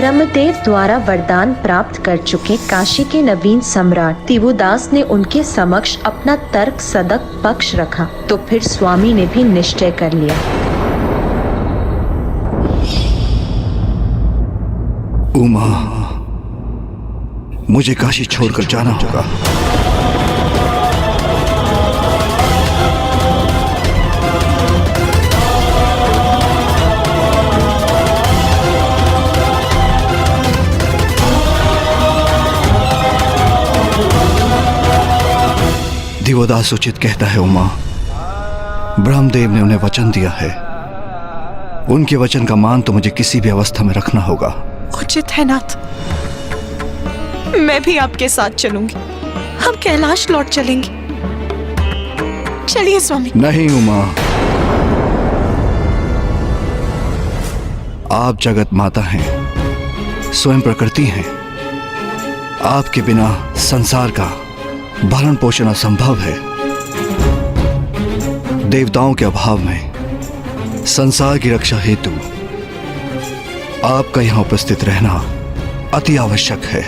ब्रह्मदेव द्वारा वरदान प्राप्त कर चुके काशी के नवीन सम्राट दिवोदास ने उनके समक्ष अपना तर्क सदक पक्ष रखा तो फिर स्वामी ने भी निश्चय कर लिया। उमा, मुझे काशी छोड़कर जाना होगा। दिवोदास उचित कहता है उमा, ब्रह्मदेव ने उन्हें वचन दिया है। उनके वचन का मान तो मुझे किसी भी अवस्था में रखना होगा। उचित है नाथ, मैं भी आपके साथ चलूंगी। हम कैलाश लौट चलेंगे। चलिए स्वामी। नहीं उमा, आप जगत माता हैं, स्वयं प्रकृति हैं। आपके बिना संसार का भरण पोषण असंभव है। देवताओं के अभाव में संसार की रक्षा हेतु आपका यहां उपस्थित रहना अति आवश्यक है।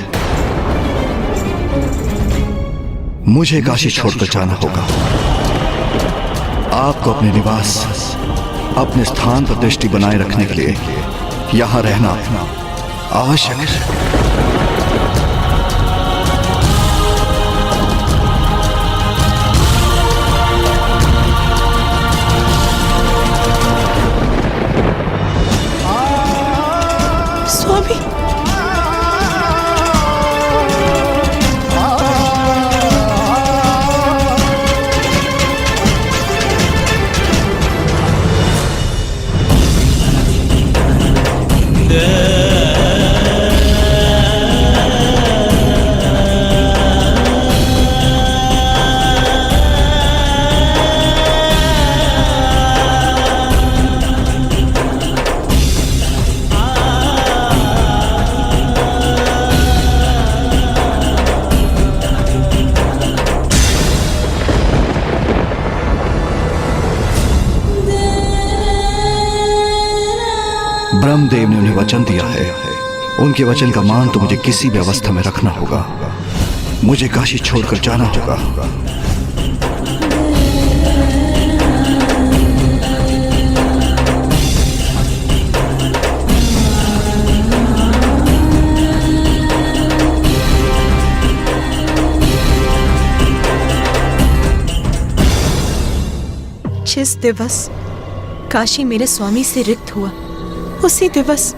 मुझे काशी छोड़कर जाना होगा। आपको अपने निवास, अपने स्थान पर दृष्टि बनाए रखने के लिए यहां रहना आवश्यक है। स्वामी, ब्रह्मदेव ने उन्हें वचन दिया है। उनके वचन का मान तो मुझे किसी भी अवस्था में रखना होगा। मुझे काशी छोड़कर जाना होगा। जिस दिवस काशी मेरे स्वामी से रिक्त हुआ, उसी दिवस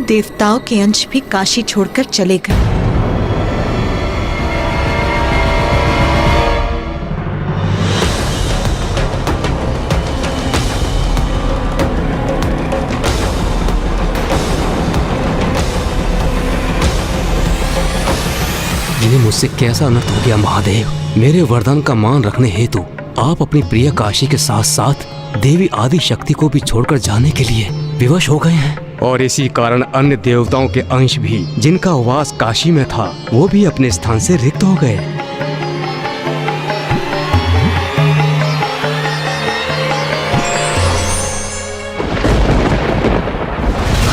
देवताओं के अंश भी काशी छोड़कर चले गए। ये मुझसे कैसा अनर्थ हो गया महादेव। मेरे वरदान का मान रखने हेतु आप अपनी प्रिय काशी के साथ साथ देवी आदि शक्ति को भी छोड़कर जाने के लिए विवश हो गए हैं। और इसी कारण अन्य देवताओं के अंश भी, जिनका वास काशी में था, वो भी अपने स्थान से रिक्त हो गए।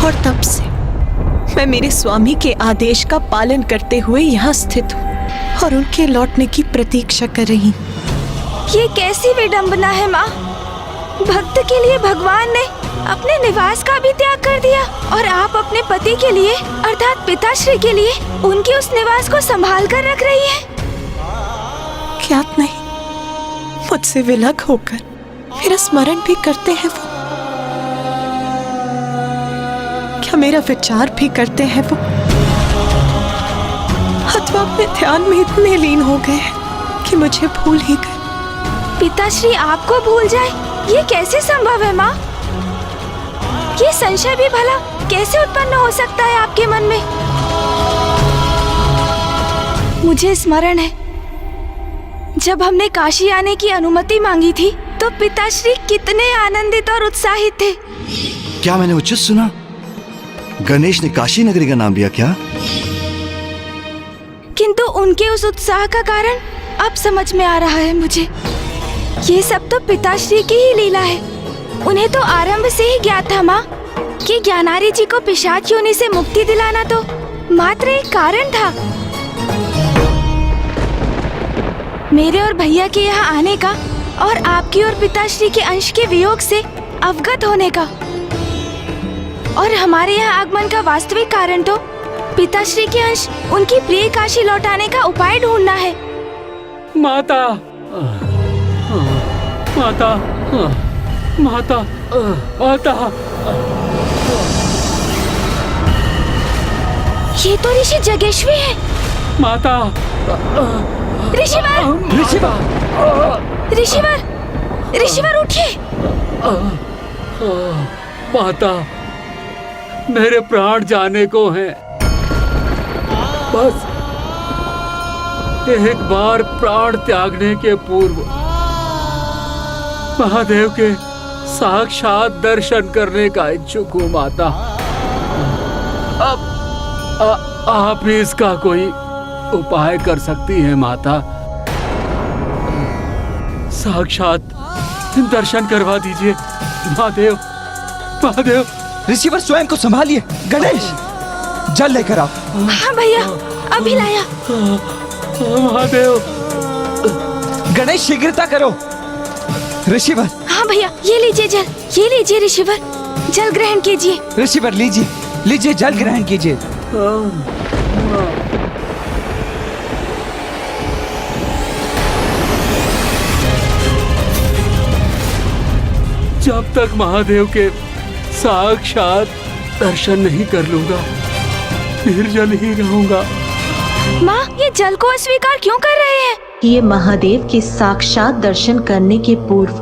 और तब से मैं मेरे स्वामी के आदेश का पालन करते हुए यहाँ स्थित हूँ और उनके लौटने की प्रतीक्षा कर रही हूँ। ये कैसी विडंबना है माँ। भक्त के लिए भगवान ने अपने निवास का भी त्याग कर दिया और आप अपने पति के लिए अर्थात पिताश्री के लिए उनके उस निवास को संभाल कर रख रही है। ज्ञात नहीं, मुझसे विलग होकर मेरा स्मरण भी करते हैं वो। क्या मेरा विचार भी करते हैं वो, अथवा अपने ध्यान में इतने लीन हो गए हैं कि मुझे भूल ही गए। पिताश्री आपको भूल जाए, ये कैसे संभव है माँ? ये संशय भी भला कैसे उत्पन्न हो सकता है आपके मन में? मुझे स्मरण है, जब हमने काशी आने की अनुमति मांगी थी तो पिताश्री कितने आनंदित और उत्साहित थे। क्या मैंने उचित सुना? गणेश ने काशी नगरी का नाम लिया क्या? किंतु उनके उस उत्साह का कारण अब समझ में आ रहा है मुझे। ये सब तो पिताश्री की ही लीला है। उन्हें तो आरंभ से ही ज्ञात था माँ कि ज्ञानारी जी को पिशाच योनि से मुक्ति दिलाना तो मात्र एक कारण था। मेरे और भैया के यहाँ आने का और आपकी और पिताश्री के अंश के वियोग से अवगत होने का, और हमारे यहाँ आगमन का वास्तविक कारण तो पिताश्री के अंश उनकी प्रिय काशी लौटाने का उपाय ढूंढना है। माता, माता, माता, माता। ये तो ऋषि जगेश्वी है। माता, ऋषिवर, ऋषिवर, ऋषिवर उठिए। माता, मेरे प्राण जाने को हैं। बस एक बार प्राण त्यागने के पूर्व महादेव के साक्षात दर्शन करने का इच्छुक हूँ माता। अब आप ही इसका कोई उपाय कर सकती हैं माता। साक्षात दर्शन करवा दीजिए महादेव, महादेव। ऋषिवर स्वयं को संभालिए। गणेश, जल लेकर आओ। हाँ भैया, अभी लाया। महादेव। गणेश, शीघ्रता करो। ऋषिवर। हाँ भैया, ये लीजिए जल, ये लीजिए ऋषिवर, जल ग्रहण कीजिए। ऋषिवर लीजिए, लीजिए जल ग्रहण कीजिए। जब तक महादेव के साक्षात दर्शन नहीं कर लूंगा निर्जल ही रहूंगा। माँ, ये जल को अस्वीकार क्यों कर रहे हैं? ये महादेव के साक्षात दर्शन करने के पूर्व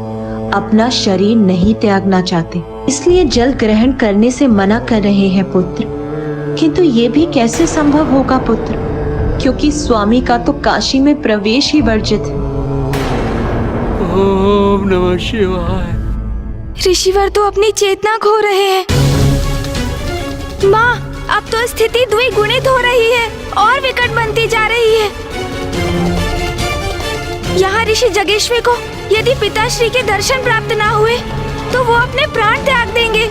अपना शरीर नहीं त्यागना चाहते, इसलिए जल ग्रहण करने से मना कर रहे हैं पुत्र। किंतु ये भी कैसे संभव होगा पुत्र, क्योंकि स्वामी का तो काशी में प्रवेश ही वर्जित है। ओम नमः शिवाय। ऋषिवर तो अपनी चेतना खो रहे हैं। माँ, अब तो स्थिति द्विगुणित हो रही है और विकट बनती जा रही है। यहाँ ऋषि जगेश्वी को यदि पिताश्री के दर्शन प्राप्त ना हुए तो वो अपने प्राण त्याग देंगे,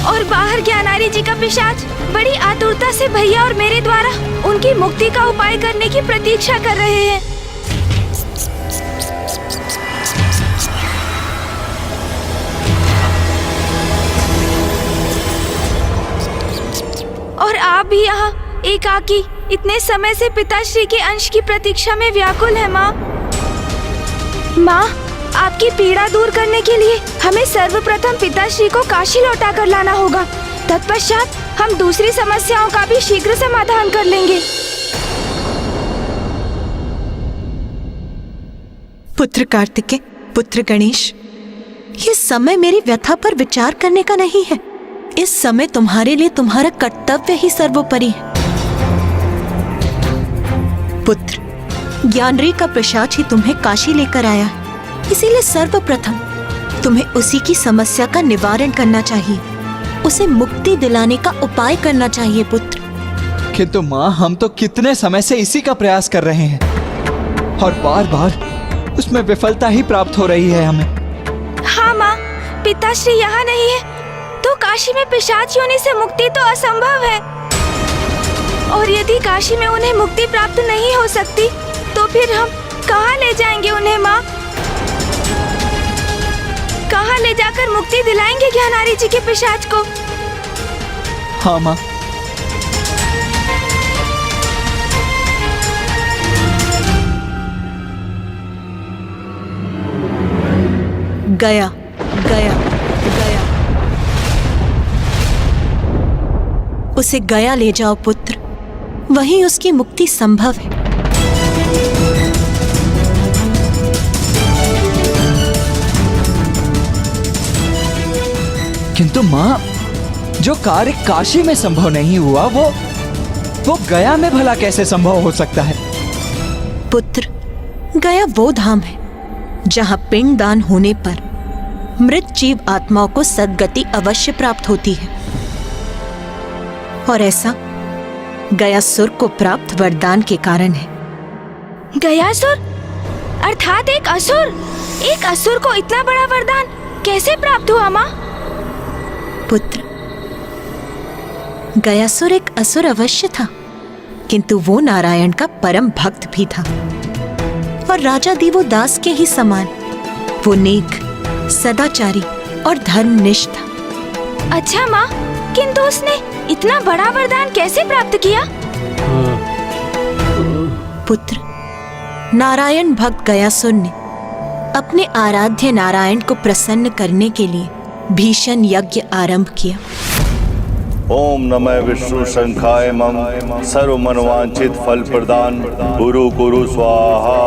और बाहर ज्ञानारी जी का पिशाच बड़ी आतुरता से भैया और मेरे द्वारा उनकी मुक्ति का उपाय करने की प्रतीक्षा कर रहे हैं। और आप भी यहाँ एकाकी इतने समय से पिताश्री के अंश की प्रतीक्षा में व्याकुल है। माँ, आपकी पीड़ा दूर करने के लिए हमें सर्वप्रथम पिताश्री को काशी लौटा कर लाना होगा। तत्पश्चात हम दूसरी समस्याओं का भी शीघ्र समाधान कर लेंगे। पुत्र कार्तिकेय, पुत्र गणेश, ये समय मेरी व्यथा पर विचार करने का नहीं है। इस समय तुम्हारे लिए तुम्हारा कर्तव्य ही सर्वोपरि है। पुत्र, ज्ञानरी का पिशाच ही तुम्हें काशी लेकर आया है, इसीलिए सर्वप्रथम तुम्हें उसी की समस्या का निवारण करना चाहिए, उसे मुक्ति दिलाने का उपाय करना चाहिए पुत्र। किंतु माँ, हम तो कितने समय से इसी का प्रयास कर रहे हैं और बार बार उसमें विफलता ही प्राप्त हो रही है हमें। हाँ माँ, पिताश्री यहाँ नहीं है तो काशी में पिशाच योनि से मुक्ति तो असंभव है, और यदि काशी में उन्हें मुक्ति प्राप्त नहीं हो सकती तो फिर हम कहाँ ले जाएंगे उन्हें? माँ, कहाँ ले जाकर मुक्ति दिलाएंगे ज्ञानारी जी के पिशाच को? हाँ माँ। गया, गया, गया। उसे गया ले जाओ पुत्र, वहीं उसकी मुक्ति संभव है। किंतु माँ, जो कार्य काशी में संभव नहीं हुआ वो गया में भला कैसे संभव हो सकता है? पुत्र, गया वो धाम है जहां पिंड दान होने पर मृत जीव आत्माओं को सद्गति अवश्य प्राप्त होती है, और ऐसा गयासुर को प्राप्त वरदान के कारण है। गयासुर अर्थात एक असुर? एक असुर को इतना बड़ा वरदान कैसे प्राप्त हुआ माँ? पुत्र, गयासुर एक असुर अवश्य था, किंतु वो नारायण का परम भक्त भी था और राजा दिवोदास के ही समान वो नेक, सदाचारी और धर्मनिष्ठ था। अच्छा माँ, किंतु उसने इतना बड़ा वरदान कैसे प्राप्त किया? पुत्र, नारायण भक्त गयासुर ने अपने आराध्य नारायण को प्रसन्न करने के लिए भीषण यज्ञ आरंभ किया। ओम नमः विष्णु शंखाय मम सर्व मनवांछित फल प्रदान गुरु गुरु स्वाहा।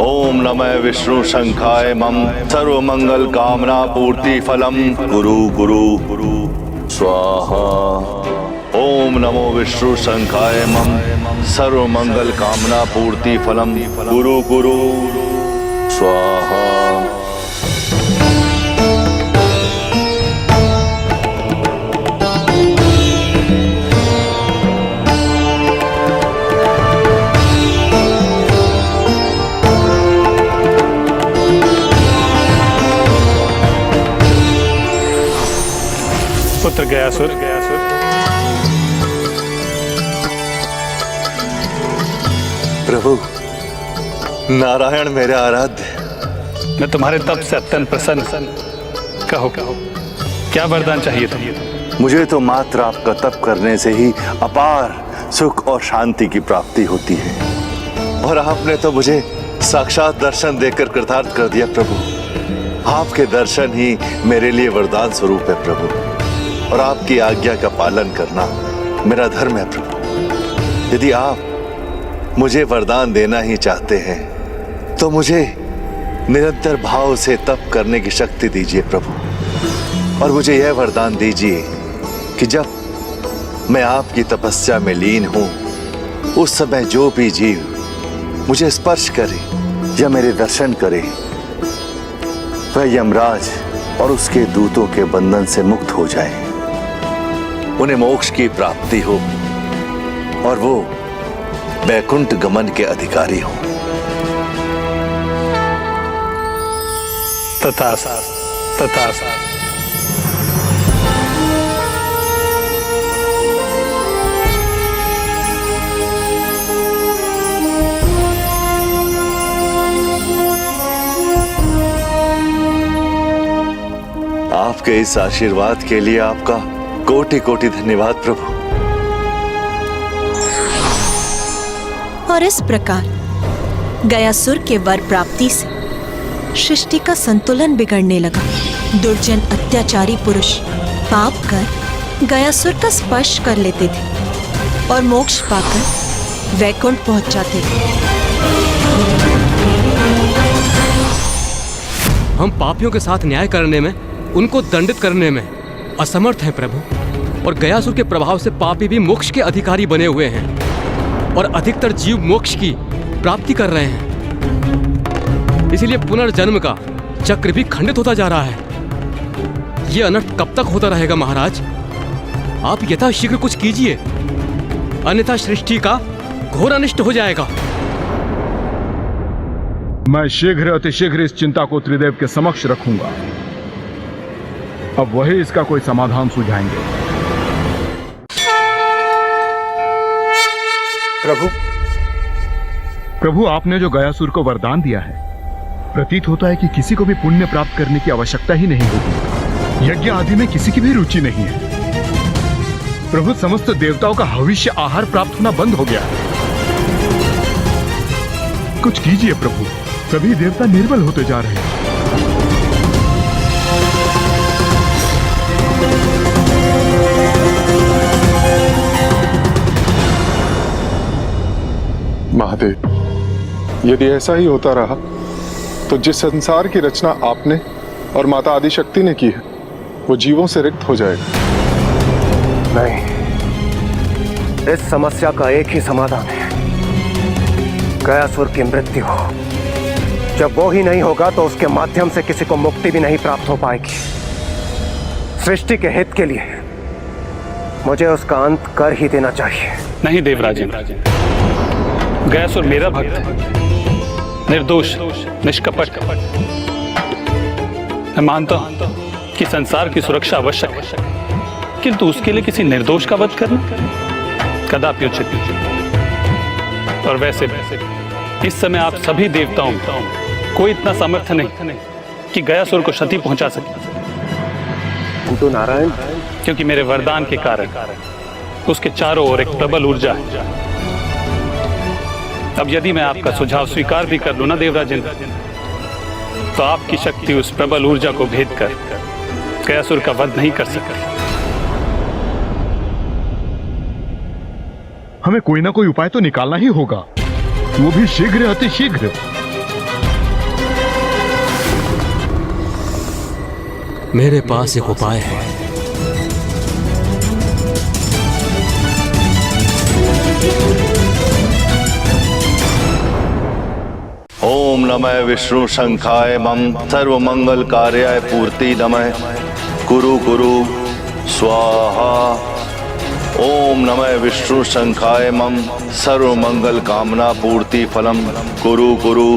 ओम नमः विष्णु शंखाय मम सर्व मंगल कामना पूर्ति फलम गुरु गुरु गुरु स्वाहा। ओम नमो विष्णु शंखाय मम सर्व मंगल कामना पूर्ति फलम गुरु गुरु स्वाहा। पुत्र गयासुर, प्रभु नारायण मेरे आराध्य, मैं तुम्हारे तप से अत्यंत प्रसन्न। कहो क्या वरदान चाहिए तुम्हें? मुझे तो मात्र आपका तप करने से ही अपार सुख और शांति की प्राप्ति होती है, और आपने तो मुझे साक्षात दर्शन देकर कृतार्थ कर दिया प्रभु। आपके दर्शन ही मेरे लिए वरदान स्वरूप है प्रभु, और आपकी आज्ञा का पालन करना मेरा धर्म है प्रभु। यदि आप मुझे वरदान देना ही चाहते हैं तो मुझे निरंतर भाव से तप करने की शक्ति दीजिए प्रभु, और मुझे यह वरदान दीजिए कि जब मैं आपकी तपस्या में लीन हूं उस समय जो भी जीव मुझे स्पर्श करे या मेरे दर्शन करे वह यमराज और उसके दूतों के बंधन से मुक्त हो जाए, उन्हें मोक्ष की प्राप्ति हो और वो वैकुंठ गमन के अधिकारी हो। तथास्तु, तथास्तु। आपके इस आशीर्वाद के लिए आपका कोटि कोटि धन्यवाद प्रभु। और इस प्रकार गयासुर के वर प्राप्ति से सृष्टि का संतुलन बिगड़ने लगा। दुर्जन अत्याचारी पुरुष पाप कर गयासुर का स्पर्श कर लेते थे और मोक्ष पाकर वैकुंठ पहुंच जाते थे। हम पापियों के साथ न्याय करने में, उनको दंडित करने में असमर्थ हैं प्रभु, और गयासुर के प्रभाव से पापी भी मोक्ष के अधिकारी बने हुए हैं और अधिकतर जीव मोक्ष की प्राप्ति कर रहे हैं। इसीलिए पुनर्जन्म का चक्र भी खंडित होता जा रहा है। ये अनर्थ कब तक होता रहेगा महाराज? आप यथाशीघ्र कुछ कीजिए, अन्यथा सृष्टि का घोर अनिष्ट हो जाएगा। मैं शीघ्र अतिशीघ्र इस चिंता को त्रिदेव के समक्ष रखूंगा। अब वही इसका कोई समाधान सुझाएंगे। प्रभु आपने जो गयासुर को वरदान दिया है, प्रतीत होता है कि किसी को भी पुण्य प्राप्त करने की आवश्यकता ही नहीं होगी। यज्ञ आदि में किसी की भी रुचि नहीं है। प्रभु समस्त देवताओं का हविष्य आहार प्राप्त होना बंद हो गया है। कुछ कीजिए प्रभु, सभी देवता निर्बल होते जा रहे हैं। महादेव, यदि ऐसा ही होता रहा तो जिस संसार की रचना आपने और माता आदिशक्ति ने की है वो जीवों से रिक्त हो जाएगा। नहीं, इस समस्या का एक ही समाधान है, गयासुर की मृत्यु हो। जब वो ही नहीं होगा तो उसके माध्यम से किसी को मुक्ति भी नहीं प्राप्त हो पाएगी। सृष्टि के हित के लिए मुझे उसका अंत कर ही देना चाहिए। नहीं देवराजेंद्र, गयासुर मेरा भक्त है, निर्दोष, निष्कपट। मैं मैं मानता हूं कि संसार की सुरक्षा आवश्यक है, किंतु उसके लिए किसी निर्दोष का वध करना कदापि उचित नहीं। और वैसे इस समय आप सभी देवताओं में कोई इतना सामर्थ्य नहीं कि गयासुर को क्षति पहुंचा सके, किंतु नारायण, क्योंकि मेरे वरदान के कारण उसके चारों ओर एक प्रबल ऊर्जा है। अब यदि मैं आपका सुझाव स्वीकार भी कर लूं ना देवराजन, तो आपकी शक्ति उस प्रबल ऊर्जा को भेद कर गयासुर का वध नहीं कर सकती। हमें कोई ना कोई उपाय तो निकालना ही होगा, वो भी शीघ्र, अति शीघ्र। मेरे पास एक उपाय है। ओम नमः विष्णु शंखाय मम सर्व मंगल कार्याय पूर्ति नमः कुरु कुरु स्वाहा। ओम नमः विष्णु शंखाय मम सर्व मंगल कामना पूर्ति फलम कुरु कुरु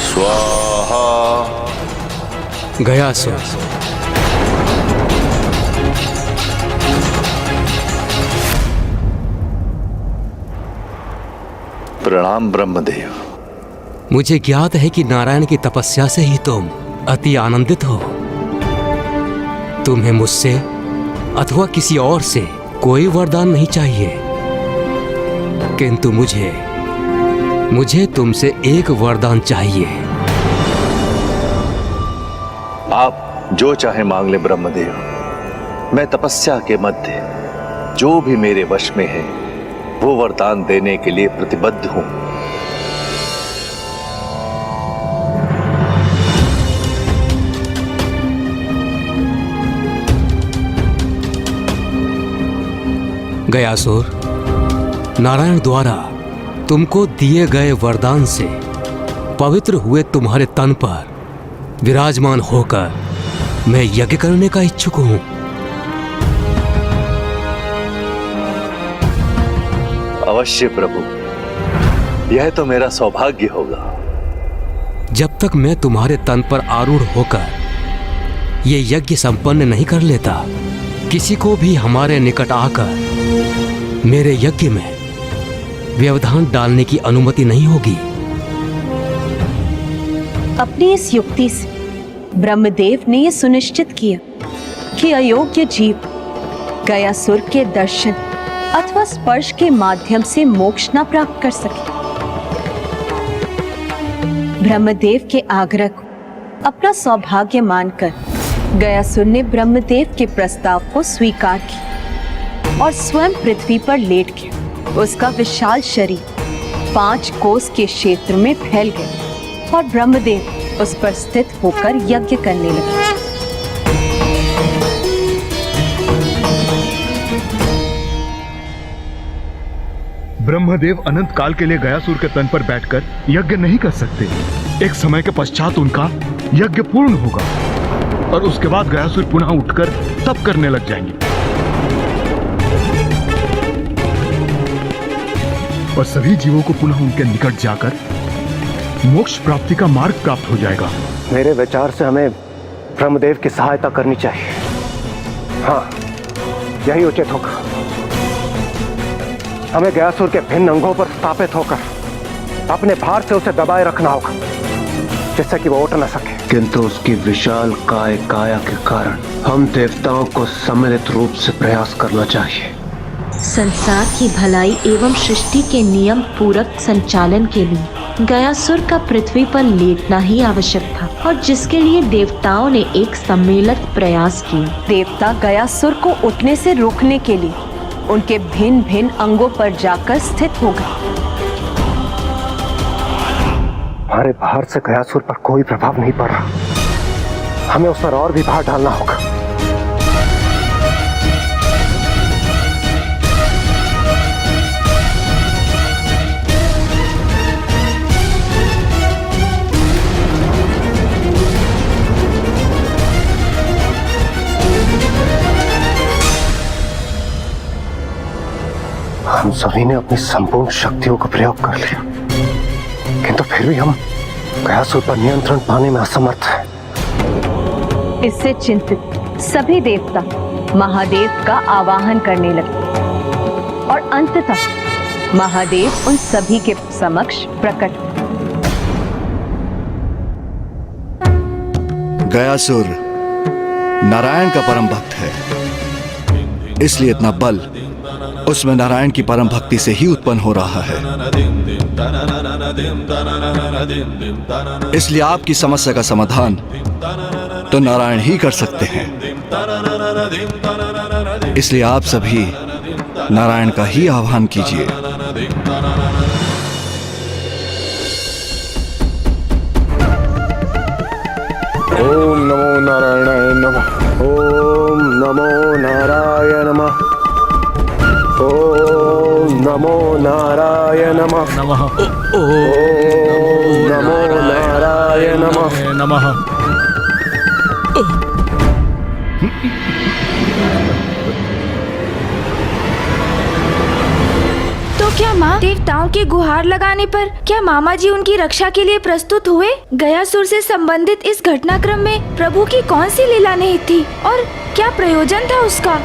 स्वाहा। गयासुर, प्रणाम ब्रह्मदेव। मुझे ज्ञात है कि नारायण की तपस्या से ही तुम अति आनंदित हो। तुम्हें मुझसे अथवा किसी और से कोई वरदान नहीं चाहिए, किंतु मुझे तुमसे एक वरदान चाहिए। आप जो चाहे मांग ले ब्रह्मदेव। मैं तपस्या के मध्य जो भी मेरे वश में है वो वरदान देने के लिए प्रतिबद्ध हूं। गयासुर, नारायण द्वारा तुमको दिए गए वरदान से पवित्र हुए तुम्हारे तन पर विराजमान होकर मैं यज्ञ करने का इच्छुक हूं। अवश्य प्रभु, यह तो मेरा सौभाग्य होगा। जब तक मैं तुम्हारे तन पर आरूढ़ होकर ये यज्ञ संपन्न नहीं कर लेता, किसी को भी हमारे निकट आकर मेरे यज्ञ में व्यवधान डालने की अनुमति नहीं होगी। अपनी इस युक्ति से ब्रह्मदेव ने यह सुनिश्चित किया कि अयोग्य जीव गयासुर के दर्शन अथवा स्पर्श के माध्यम से मोक्ष न प्राप्त कर सके। ब्रह्मदेव के आग्रह को अपना सौभाग्य मानकर गयासुर ने ब्रह्मदेव के प्रस्ताव को स्वीकार किया और स्वयं पृथ्वी पर लेट गया। उसका विशाल शरीर 5 कोस के क्षेत्र में फैल गया और ब्रह्मदेव उस पर स्थित होकर यज्ञ करने लगे। ब्रह्मदेव अनंत काल के लिए गयासुर के तन पर बैठकर यज्ञ नहीं कर सकते। एक समय के पश्चात उनका यज्ञ पूर्ण होगा और उसके बाद गयासुर पुनः उठकर तप करने लग जाएंगे और सभी जीवों को पुनः उनके निकट जाकर मोक्ष प्राप्ति का मार्ग प्राप्त हो जाएगा। मेरे विचार से हमें ब्रह्मदेव की सहायता करनी चाहिए। हाँ, यही उचित होगा। हमें गयासुर के भिन्न अंगों पर स्थापित होकर अपने भार से उसे दबाए रखना होगा, जिससे कि वो उठ न सके। किंतु उसकी विशाल काया के कारण हम देवताओं को सम्मिलित रूप से प्रयास करना चाहिए। संसार की भलाई एवं सृष्टि के नियम पूरक संचालन के लिए गयासुर का पृथ्वी पर लेटना ही आवश्यक था, और जिसके लिए देवताओं ने एक सम्मिलित प्रयास किया। देवता गयासुर को उठने से रोकने के लिए उनके भिन्न भिन्न अंगों पर जाकर स्थित हो गए। हमारे भार से गयासुर पर कोई प्रभाव नहीं पड़ रहा। हमें उस पर और भी भार डालना होगा। हम सभी ने अपनी संपूर्ण शक्तियों का प्रयोग कर लिया, किंतु फिर भी हम गयासुर पर नियंत्रण पाने में असमर्थ हैं। इससे चिंतित सभी देवता महादेव का आवाहन करने लगे और अंततः महादेव उन सभी के समक्ष प्रकट हुए। गयासुर नारायण का परम भक्त है, इसलिए इतना बल उसमें नारायण की परम भक्ति से ही उत्पन्न हो रहा है। इसलिए आपकी समस्या का समाधान तो नारायण ही कर सकते हैं। इसलिए आप सभी नारायण का ही आह्वान कीजिए। ओम नमो नारायणाय नमः। ओम नमो नारायण नमः। ओम नमो नारायण नमः। ओम नमो नारायण नमः। तो क्या माँ देवताओं के गुहार लगाने पर क्या मामा जी उनकी रक्षा के लिए प्रस्तुत हुए? गयासुर से संबंधित इस घटनाक्रम में प्रभु की कौन सी लीला नहीं थी और क्या प्रयोजन था उसका?